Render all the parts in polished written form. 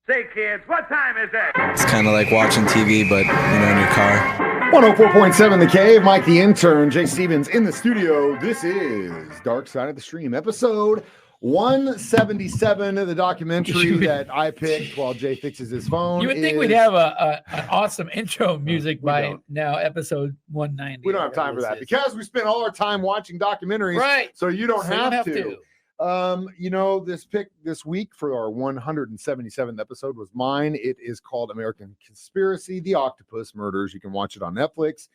Say, kids, what time is it? It's kind of like watching TV, but, in your car. 104.7 The Cave, Mike the Intern, Jay Stevens in the studio. This is Dark Side of the Stream, episode 177 of the documentary that I picked while Jay fixes his phone. You would think we'd have an awesome intro music by now, episode 190. We don't have time for that because we spent all our time watching documentaries. Right. So you don't have to. This pick this week for our 177th episode was mine. It is called American Conspiracy, The Octopus Murders. You can watch it on Netflix.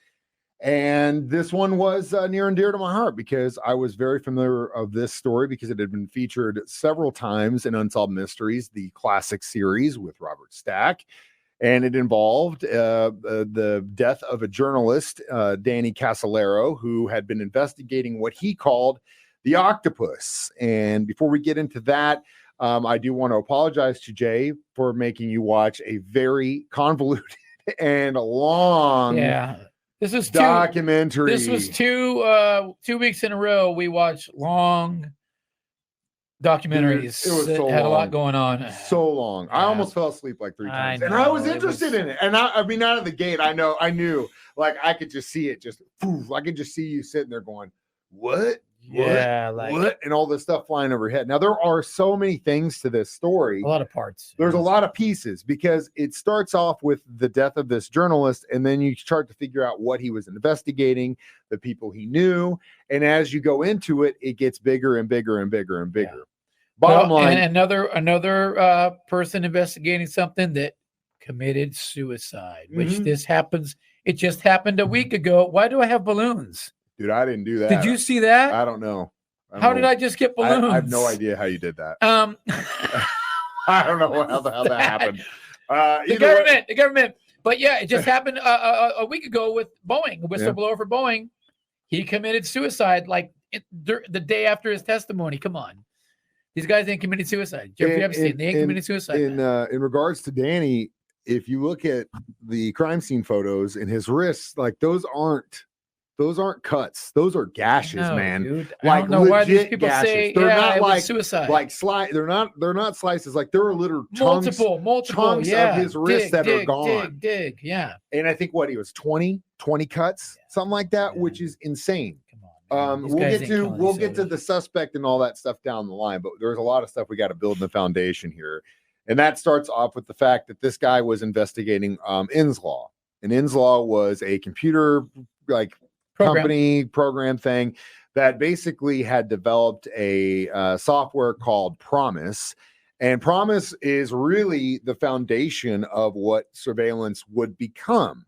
And this one was near and dear to my heart because I was very familiar of this story because it had been featured several times in Unsolved Mysteries, the classic series with Robert Stack. And it involved the death of a journalist, Danny Casolaro, who had been investigating what he called the Octopus. And before we get into that, I do want to apologize to Jay for making you watch a very convoluted and long documentary. This was two weeks in a row. We watched long documentaries. Dude, it was that so had long. A lot going on. So long. I almost fell asleep like 3 times. And I was interested in it. And I mean, out of the gate, I knew, like, I could just see it I could just see you sitting there going, what? What? And all this stuff flying overhead. Now, there are so many things to this story. A lot of parts. There's a lot of pieces because it starts off with the death of this journalist, and then you start to figure out what he was investigating, the people he knew. And as you go into it, it gets bigger and bigger and bigger and bigger. Yeah. Bottom line. And another person investigating something that committed suicide, which this happens. It just happened a week ago. Why do I have balloons? Dude, I didn't do that. Did you see that? I don't know. How did I just get balloons? I have no idea how you did that. I don't know how that happened. The government. But yeah, it just happened a week ago with Boeing, a whistleblower for Boeing. He committed suicide like the day after his testimony. Come on. These guys ain't committing suicide. Jeffrey Epstein, they ain't committing suicide. In regards to Danny, if you look at the crime scene photos in his wrists, like those aren't cuts. Those are gashes, man. Dude. Like, I don't know why these people gashes. say They're not it like was suicide. They're not slices. Like there are little chunks of his wrists that are gone. Yeah. And I think he was 20 cuts, something like that, which is insane. Come on. We'll get to the suspect and all that stuff down the line, but there's a lot of stuff we got to build in the foundation here. And that starts off with the fact that this guy was investigating Inslaw. And Inslaw was a computer program thing that basically had developed a software called Promise. And Promise is really the foundation of what surveillance would become.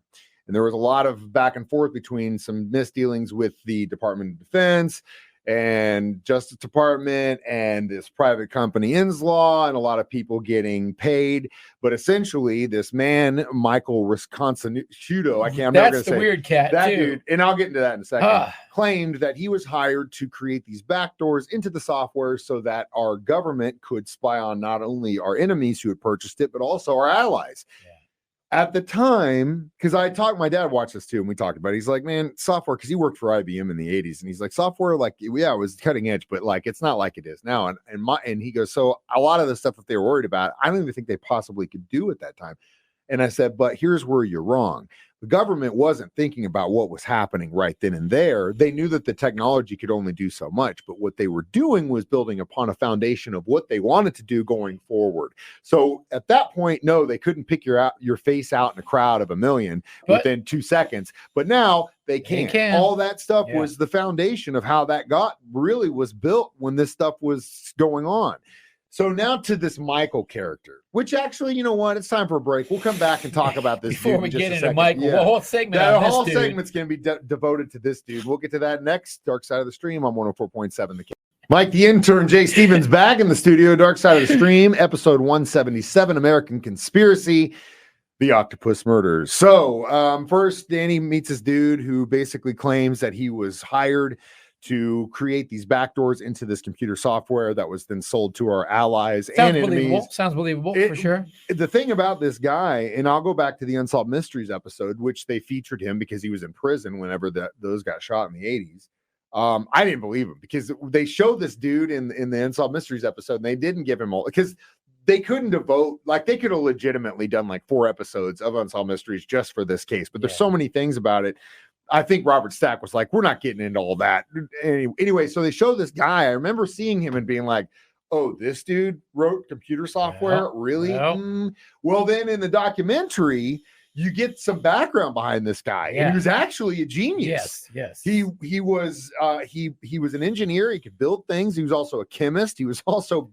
And there was a lot of back and forth between some misdealings with the Department of Defense and Justice Department and this private company Inslaw, and a lot of people getting paid. But essentially, this man, Michael Risconsuto, That's the weird cat, that too. dude, and I'll get into that in a second, claimed that he was hired to create these backdoors into the software so that our government could spy on not only our enemies who had purchased it, but also our allies. Yeah. At the time, because my dad watched this too, and we talked about it. He's like, man, software, because he worked for IBM in the 80s, and he's like, software, it was cutting edge, but it's not like it is now. And he goes, so a lot of the stuff that they were worried about, I don't even think they possibly could do at that time. And I said, but here's where you're wrong. The government wasn't thinking about what was happening right then and there. They knew that the technology could only do so much, but what they were doing was building upon a foundation of what they wanted to do going forward. So at that point, no, they couldn't pick your face out in a crowd of 1 million within 2 seconds. But now they can. All that stuff was the foundation of how that was built when this stuff was going on. So now to this Michael character, which actually, you know what? It's time for a break. We'll come back and talk about this before we get into Michael. Yeah. The whole segment. The whole segment's going to be devoted to this dude. We'll get to that next. Dark Side of the Stream on 104.7 The Cave. Mike the Intern, Jay Stevens back in the studio. Dark Side of the Stream, episode 177, American Conspiracy, The Octopus Murders. So first, Danny meets this dude who basically claims that he was hired to create these backdoors into this computer software that was then sold to our allies and enemies. Sounds believable for sure. The thing about this guy, and I'll go back to the Unsolved Mysteries episode, which they featured him because he was in prison whenever those got shot in the 80s. I didn't believe him because they showed this dude in the Unsolved Mysteries episode, and they didn't give him all because they couldn't devote, like they could have legitimately done like 4 episodes of Unsolved Mysteries just for this case, but there's so many things about it. I think Robert Stack was like, we're not getting into all that. Anyway, so they show this guy. I remember seeing him and being like, oh, this dude wrote computer software? Really? Well, then in the documentary, you get some background behind this guy, and he was actually a genius. Yes. He was an engineer. He could build things. He was also a chemist. He was also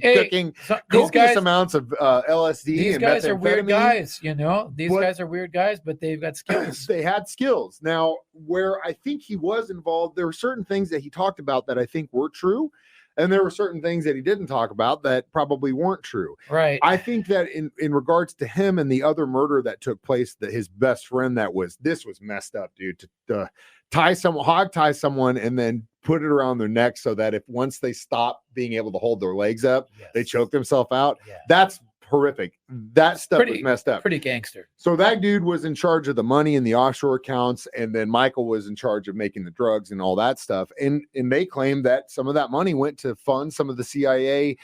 cooking copious amounts of LSD. These guys are weird guys, you know. These guys are weird guys, but they've got skills. They had skills. Now, where I think he was involved, there were certain things that he talked about that I think were true. And there were certain things that he didn't talk about that probably weren't true. Right. I think that in regards to him and the other murder that took place, that his best friend, this was messed up, dude. To hog tie someone and then put it around their neck so that if once they stop being able to hold their legs up, they choke themselves out. Yeah. That's horrific. That stuff was messed up. Pretty gangster. So that dude was in charge of the money and the offshore accounts, and then Michael was in charge of making the drugs and all that stuff. And they claimed that some of that money went to fund some of the CIA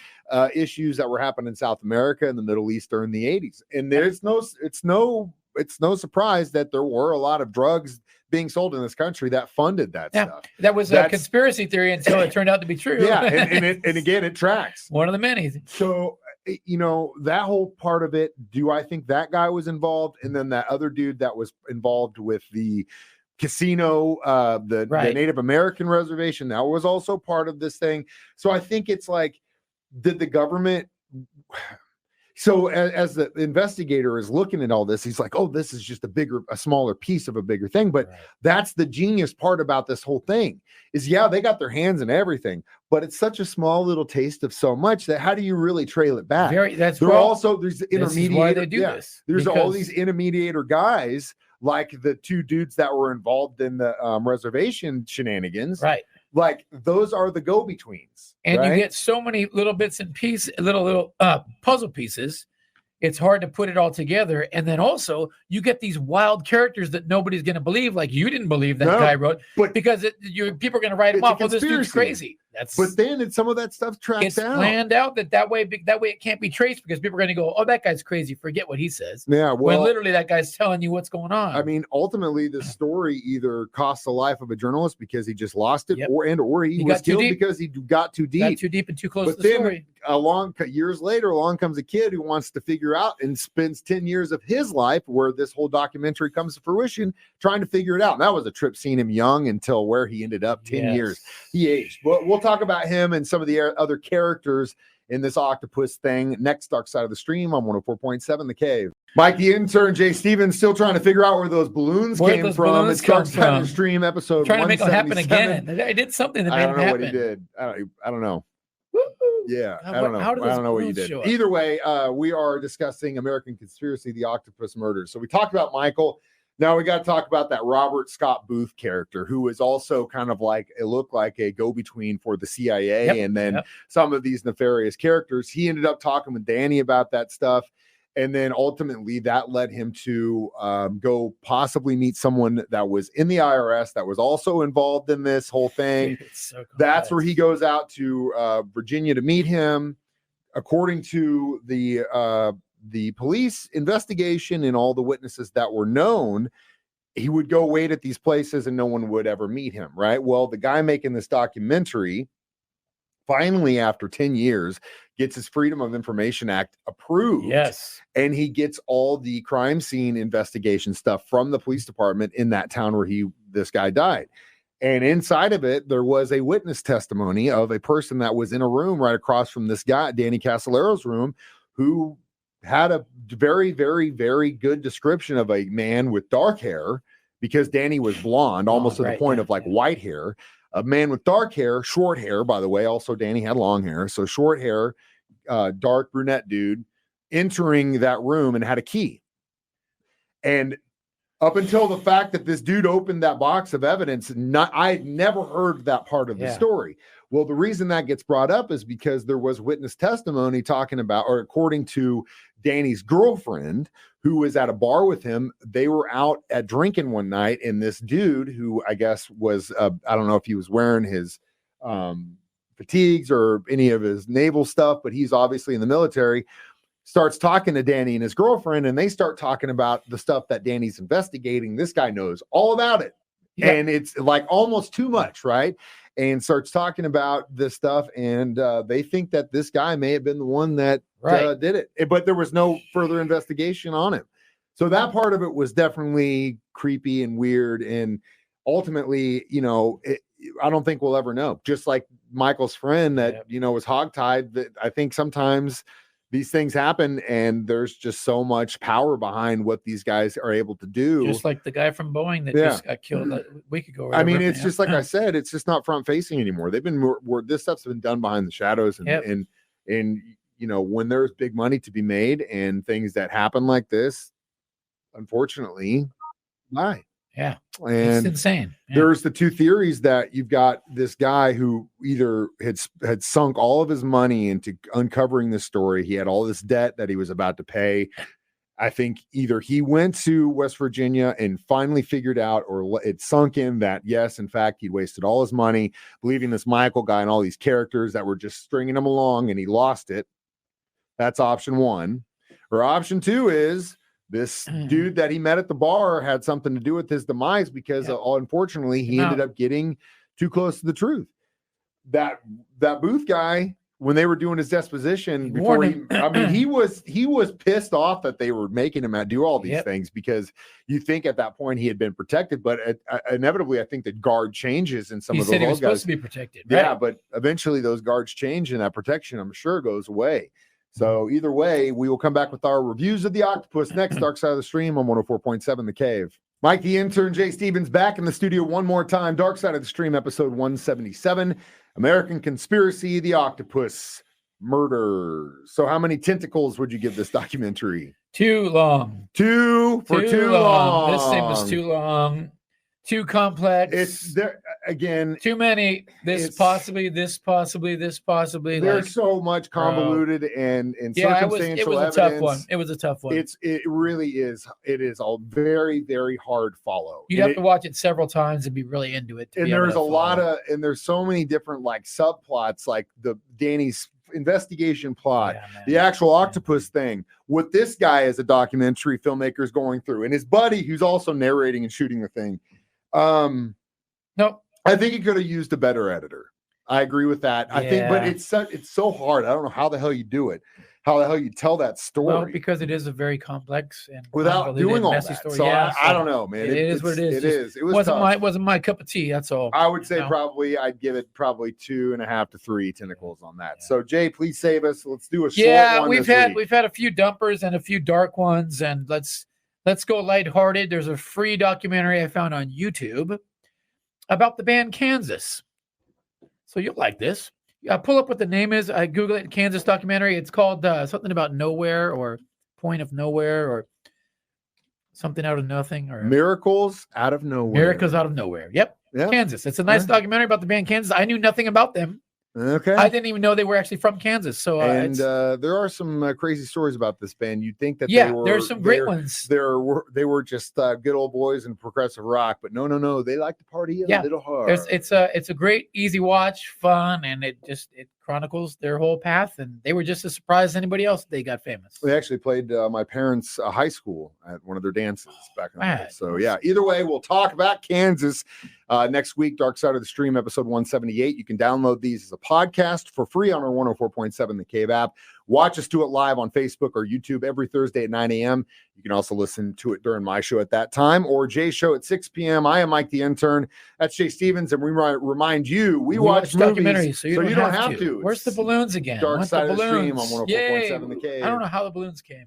issues that were happening in South America and the Middle East during the 80s. And it's no surprise that there were a lot of drugs being sold in this country that funded that stuff. That was a conspiracy theory until it turned out to be true. Yeah, and again, it tracks. One of the many. So, you know, that whole part of it, do I think that guy was involved? And then that other dude that was involved with the casino, the Native American reservation, that was also part of this thing. So I think it's like, did the government... So as the investigator is looking at all this, he's like, oh, this is just a smaller piece of a bigger thing. But that's the genius part about this whole thing is, they got their hands in everything, but it's such a small little taste of so much that how do you really trail it back? There's intermediate. Why they do this. There's all these intermediator guys like the 2 dudes that were involved in the reservation shenanigans. Right. Like those are the go-betweens. And you get so many little bits and pieces, little puzzle pieces. It's hard to put it all together. And then also you get these wild characters that nobody's going to believe. Like you didn't believe that guy wrote, but because people are going to write him off. Well, this dude's crazy. But then some of that stuff tracks out. It's planned out that way it can't be traced because people are going to go, oh, that guy's crazy. Forget what he says. Yeah. Well, when literally that guy's telling you what's going on. I mean, ultimately the story either cost the life of a journalist because he just lost it or he was killed because he got too deep. Got too deep and too close to the story. Years later, along comes a kid who wants to figure out and spends 10 years of his life where this whole documentary comes to fruition trying to figure it out. And that was a trip seeing him young until where he ended up 10 years. He aged. But we'll talk about him and some of the other characters in this Octopus thing next. Dark Side of the Stream on 104.7 The Cave. Mike the Intern, Jay Stevens, still trying to figure out where those balloons came from. It's Dark Side of the Stream episode. Trying to make them happen again. I did something that made it happen. I don't know what he did. I don't know. Yeah, I don't know. I don't know what you did. Either way, we are discussing American Conspiracy, the Octopus murders. So we talked about Michael. Now we got to talk about that Robert Scott Booth character, who was also kind of like, it looked like a go-between for the CIA and then some of these nefarious characters. He ended up talking with Danny about that stuff. And then ultimately that led him to go possibly meet someone that was in the IRS that was also involved in this whole thing. That's where he goes out to Virginia to meet him. According to the police investigation and all the witnesses that were known, he would go wait at these places and no one would ever meet him, right? Well, the guy making this documentary finally, after 10 years, gets his Freedom of Information Act approved. Yes. And he gets all the crime scene investigation stuff from the police department in that town where this guy died. And inside of it, there was a witness testimony of a person that was in a room right across from this guy, Danny Casallero's room, who had a very, very, very good description of a man with dark hair, because Danny was blonde, almost to the point of like white hair. A man with dark hair, short hair, by the way. Also, Danny had long hair. So short hair, dark brunette dude entering that room and had a key. And up until the fact that this dude opened that box of evidence, I had never heard that part of the story. Well, the reason that gets brought up is because there was witness testimony talking about, or according to Danny's girlfriend, who was at a bar with him, they were out at drinking one night, and this dude, who I guess was, I don't know if he was wearing his fatigues or any of his naval stuff, but he's obviously in the military, starts talking to Danny and his girlfriend, and they start talking about the stuff that Danny's investigating. This guy knows all about it. Yep. And it's like almost too much, right? And starts talking about this stuff, and they think that this guy may have been the one that did it, but there was no further investigation on him. So that part of it was definitely creepy and weird. And ultimately, I don't think we'll ever know. Just like Michael's friend that, was hogtied, that I think sometimes these things happen and there's just so much power behind what these guys are able to do. Just like the guy from Boeing that just got killed a week ago. I mean, it's just like I said, it's just not front facing anymore. They've been this stuff's been done behind the shadows, and when there's big money to be made and things that happen like this, unfortunately, lie. Yeah, and it's insane. Yeah. There's the two theories that you've got this guy who either had sunk all of his money into uncovering this story. He had all this debt that he was about to pay. I think either he went to West Virginia and finally figured out, or it sunk in that, yes, in fact, he'd wasted all his money believing this Michael guy and all these characters that were just stringing him along, and he lost it. That's option one. Or option two is this dude that he met at the bar had something to do with his demise because unfortunately he ended up getting too close to the truth. That Booth guy, when they were doing his disposition he was pissed off that they were making him do all these things, because you think at that point he had been protected, but inevitably I think the guard changes and some of those he was guys supposed to be protected. Yeah, right? but eventually those guards change and that protection, I'm sure, goes away. So either way, we will come back with our reviews of the Octopus next. Dark Side of the Stream on 104.7 The Cave. Mike the Intern, Jay Stevens back in the studio one more time. Dark Side of the Stream, episode 177. American Conspiracy, the Octopus Murder. So how many tentacles would you give this documentary? Too long. Too long. This thing was too long. Too complex. It's there again. Too many. This possibly. There's so much convoluted and circumstantial it was evidence. a tough one. It was a tough one. It really is. It is a very, very hard follow. You'd have to watch it several times and be really into it. And there's there's so many different like subplots, like the Danny's investigation plot, the actual octopus thing, what this guy as a documentary filmmaker is going through, and his buddy who's also narrating and shooting the thing. Nope. I think he could have used a better editor. I agree with that. I think, but it's so hard. I don't know how the hell you do it. How the hell you tell that story? Well, because it is a very complex and without doing all that. Story. So I don't know, man. It is what it is. It is. It wasn't my cup of tea. That's all. I would say I'd give it probably 2.5 to 3 tentacles on that. Yeah. So Jay, please save us. Let's do a short one. we've had a few dumpers and a few dark ones, and let's go lighthearted. There's a free documentary I found on YouTube about the band Kansas. So you'll like this. Pull up what the name is. I Google it, Kansas documentary. It's called something about nowhere, or point of nowhere, or something out of nothing, or Miracles Out of Nowhere. Miracles Out of Nowhere. Yep. Kansas. It's a nice documentary about the band Kansas. I knew nothing about them. Okay. I didn't even know they were actually from Kansas. So there are some crazy stories about this band. You'd think that there's some great ones. They were just good old boys in progressive rock, but no, they like to party a little hard. It's a great, easy watch, fun, and it chronicles their whole path. And they were just as surprised as anybody else they got famous. They actually played my parents' high school at one of their dances back in the day. So either way, we'll talk about Kansas next week. Dark Side of the Stream, episode 178. You can download these as a podcast for free on our 104.7 The Cave app. Watch us do it live on Facebook or YouTube every Thursday at 9 a.m. You can also listen to it during my show at that time, or Jay's show at 6 p.m. I am Mike the Intern. That's Jay Stevens, and we remind you, we watch documentaries, so you don't have to. Where's the balloons again? Dark Side of the Stream on 104.7 The Cave. I don't know how the balloons came.